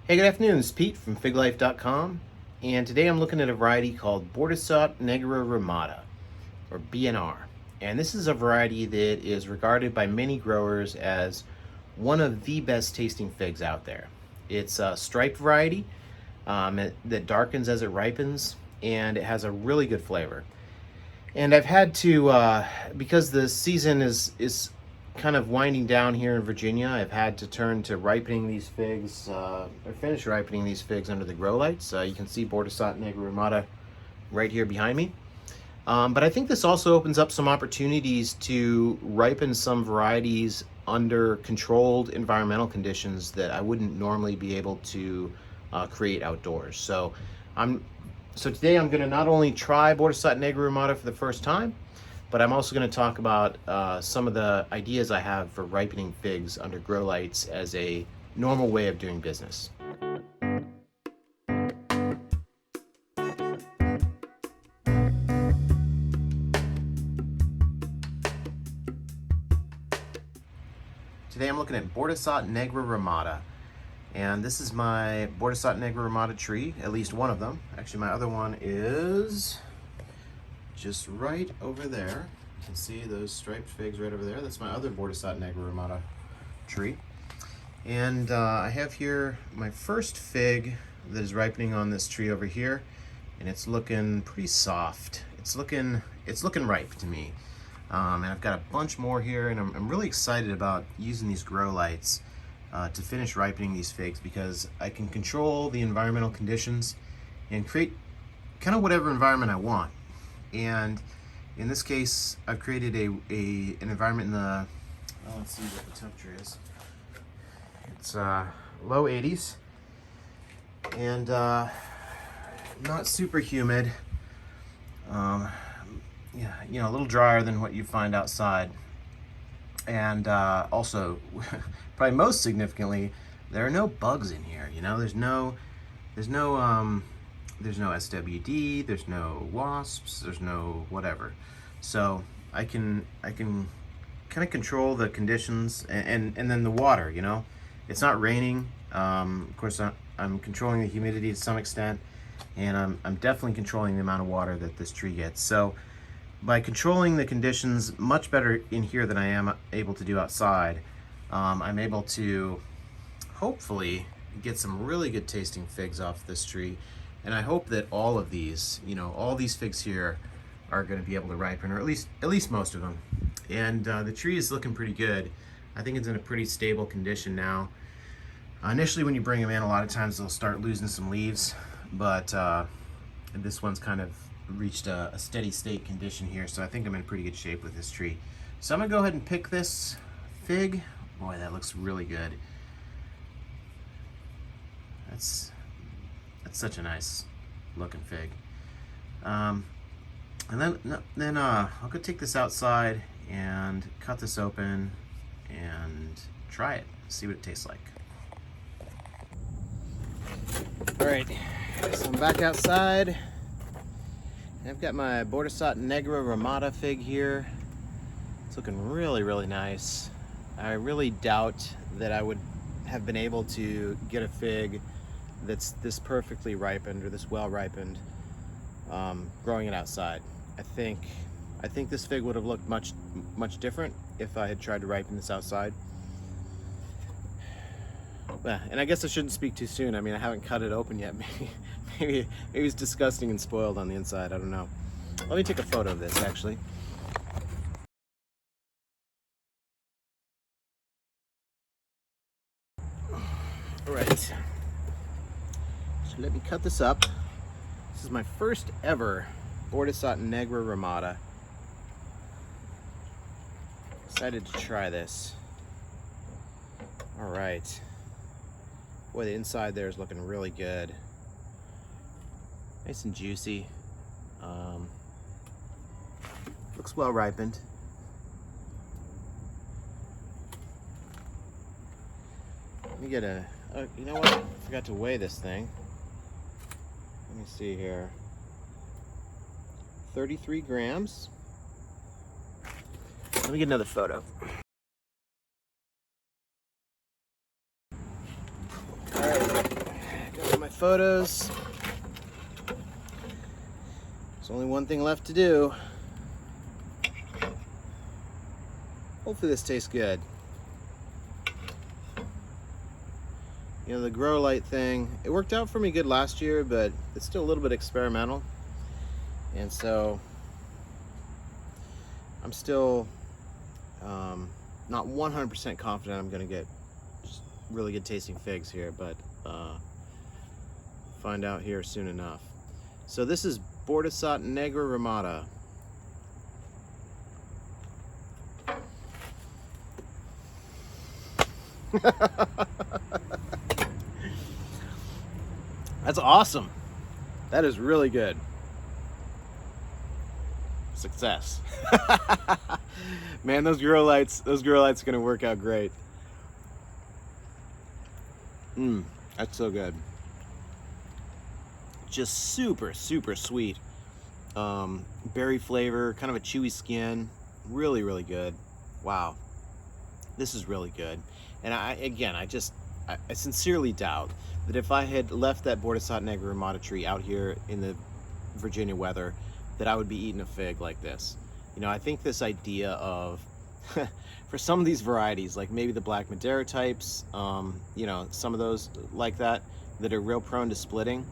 Hey, good afternoon. It's Pete from FigLife.com, and today I'm looking at a variety called Bordissot Negra Rimada, or BNR. And this is a variety that is regarded by many growers as one of the best tasting figs out there. It's a striped variety that darkens as it ripens, and it has a really good flavor. And I've had to, because the season is kind of winding down here in Virginia, I've had to turn to ripening these figs, or finish ripening these figs under the grow lights. You can see Bordissot Negra Rimada right here behind me. But I think this also opens up some opportunities to ripen some varieties under controlled environmental conditions that I wouldn't normally be able to create outdoors. So today I'm going to not only try Bordissot Negra Rimada for the first time, but I'm also going to talk about some of the ideas I have for ripening figs under grow lights as a normal way of doing business. Today I'm looking at Bordissot Negra Rimada, and this is my Bordissot Negra Rimada tree, at least one of them. Actually, my other one is just right over there. You can see those striped figs right over there. That's my other Bordissot Negra Rimada tree. And I have here my first fig that is ripening on this tree over here, and it's looking pretty soft. It's looking ripe to me. And I've got a bunch more here, and I'm really excited about using these grow lights to finish ripening these figs, because I can control the environmental conditions and create kind of whatever environment I want. And in this case, I've created an environment in the, well, let's see what the temperature is. It's low 80s and not super humid. Yeah, you know, a little drier than what you find outside. And also, probably most significantly, there are no bugs in here. You know, there's no SWD, there's no wasps, there's no whatever. So I can kind of control the conditions, and then the water, you know. It's not raining. Of course, I'm controlling the humidity to some extent, and I'm definitely controlling the amount of water that this tree gets. So by controlling the conditions much better in here than I am able to do outside, I'm able to hopefully get some really good tasting figs off this tree. And I hope that all of these, you know, all these figs here are going to be able to ripen, or at least most of them. And the tree is looking pretty good. I think it's in a pretty stable condition now. Initially, when you bring them in, a lot of times they'll start losing some leaves, but this one's kind of reached a steady state condition here, so I think I'm in pretty good shape with this tree. So I'm gonna go ahead and pick this fig. Boy, that looks really good. That's such a nice looking fig. And then I'll go take this outside and cut this open and try it, see what it tastes like. All right, so I'm back outside. I've got my Bordissot Negra Rimada fig here. It's looking really, really nice. I really doubt that I would have been able to get a fig that's this perfectly ripened or this well ripened growing it outside. I think this fig would have looked much different if I had tried to ripen this outside. And I guess I shouldn't speak too soon. I mean, I haven't cut it open yet. Maybe it's disgusting and spoiled on the inside. I don't know. Let me take a photo of this, actually. All right. So let me cut this up. This is my first ever Bordissot Negra Rimada. Excited to try this. All right. Boy, the inside there is looking really good. Nice and juicy. Looks well ripened. Let me get you know what? I forgot to weigh this thing. Let me see here. 33 grams. Let me get another photo. All right. photos. There's only one thing left to do. Hopefully this tastes good. You know, the grow light thing, it worked out for me good last year, but it's still a little bit experimental. And so I'm still not 100% confident I'm gonna get just really good tasting figs here, but find out here soon enough. So this is Bordissot Negra Rimada. That's awesome. That is really good. Success. Man, those grow lights are gonna work out great. That's so good. Just super sweet. Berry flavor, kind of a chewy skin. Really, really good. Wow. This is really good. And I sincerely doubt that if I had left that Bordissot Negra Rimada tree out here in the Virginia weather, that I would be eating a fig like this. You know, I think this idea of, for some of these varieties, like maybe the Black Madeira types, you know, some of those like that are real prone to splitting,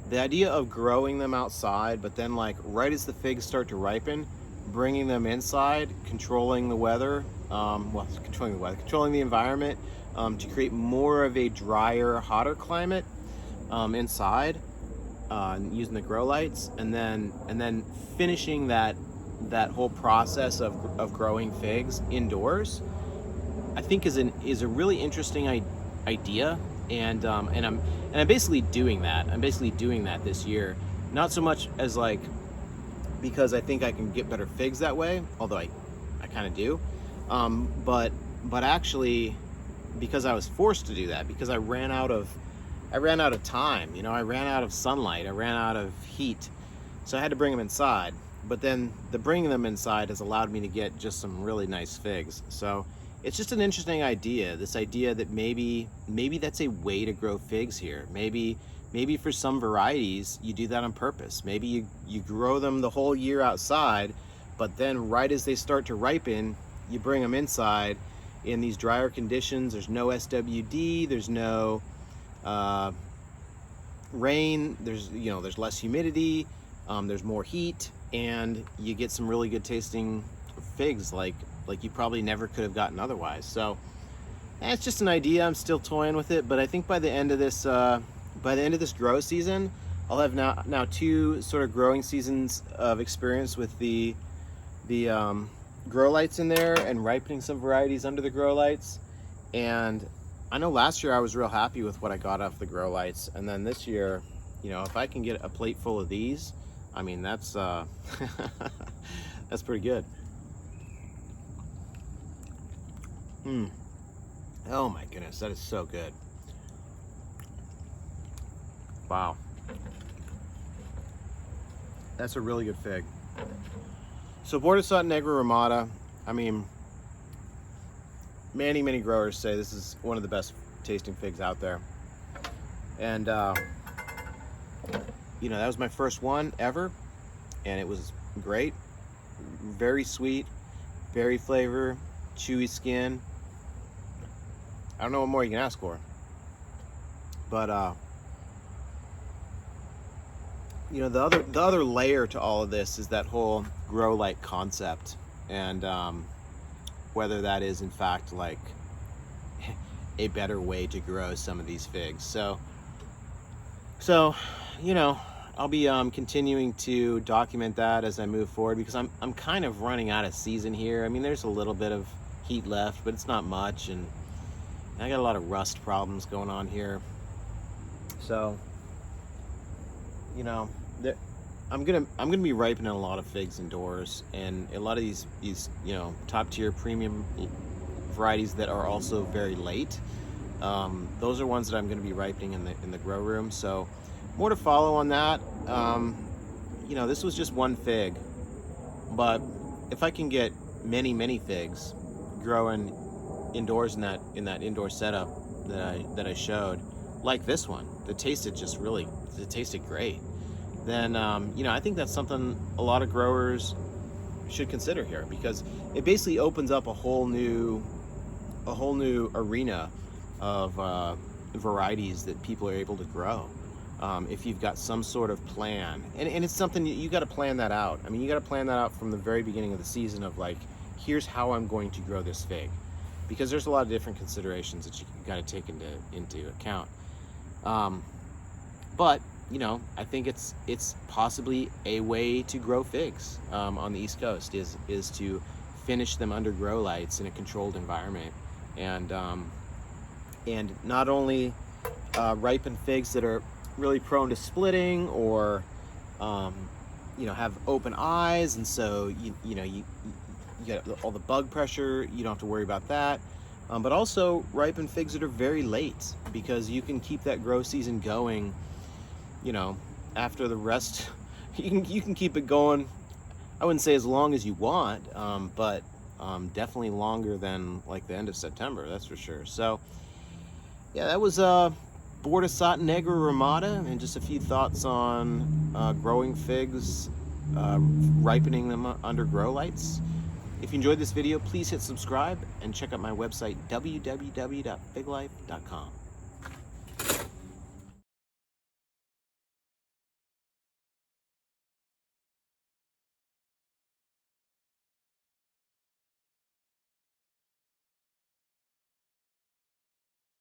the idea of growing them outside, but then like right as the figs start to ripen, bringing them inside, controlling the weather, controlling the environment, to create more of a drier, hotter climate inside, using the grow lights, and then finishing that whole process of growing figs indoors, I think is a really interesting idea, and I'm basically doing that. I'm basically doing that this year, not so much as like because I think I can get better figs that way, although I kind of do, but actually because I was forced to do that, because I ran out of time. You know, I ran out of sunlight, I ran out of heat, so I had to bring them inside. But then the bringing them inside has allowed me to get just some really nice figs. So it's just an interesting idea, this idea that maybe that's a way to grow figs here. Maybe for some varieties you do that on purpose. Maybe you grow them the whole year outside, but then right as they start to ripen, you bring them inside in these drier conditions. There's no SWD, there's no rain, there's less humidity, there's more heat, and you get some really good tasting figs like you probably never could have gotten otherwise. So it's just an idea. I'm still toying with it, but I think by the end of this grow season, I'll have now 2 sort of growing seasons of experience with the grow lights in there and ripening some varieties under the grow lights. And I know last year I was real happy with what I got off the grow lights, and then this year, you know, if I can get a plate full of these, I mean, that's that's pretty good. Oh my goodness, that is so good. Wow. That's a really good fig. So Bordissot Negra Rimada, I mean, many growers say this is one of the best tasting figs out there. And you know, that was my first one ever, and it was great. Very sweet, berry flavor, chewy skin. I don't know what more you can ask for. But you know, the other layer to all of this is that whole grow light concept, and whether that is in fact like a better way to grow some of these figs. So you know, I'll be continuing to document that as I move forward, because I'm kind of running out of season here. I mean, there's a little bit of heat left, but it's not much, and I got a lot of rust problems going on here. So, you know, I'm gonna be ripening a lot of figs indoors, and a lot of these you know, top tier premium varieties that are also very late. Those are ones that I'm gonna be ripening in the grow room. So more to follow on that. You know, this was just one fig, but if I can get many figs growing indoors in that indoor setup that I showed, like this one that tasted it tasted great, then I think that's something a lot of growers should consider here, because it basically opens up a whole new arena of varieties that people are able to grow. If you've got some sort of plan, and it's something you got to plan that out. I mean, you got to plan that out from the very beginning of the season of like, here's how I'm going to grow this fig, because there's a lot of different considerations that you got to take into account. But I think it's possibly a way to grow figs on the East Coast is to finish them under grow lights in a controlled environment, and not only ripen figs that are really prone to splitting or have open eyes, and so you get all the bug pressure. You don't have to worry about that. But also ripen figs that are very late, because you can keep that grow season going after the rest. You can keep it going, I wouldn't say as long as you want, but definitely longer than like the end of September, that's for sure. So yeah, that was Bordissot Negra Rimada, and just a few thoughts on growing figs, ripening them under grow lights. If you enjoyed this video, please hit subscribe and check out my website, www.FigLife.com.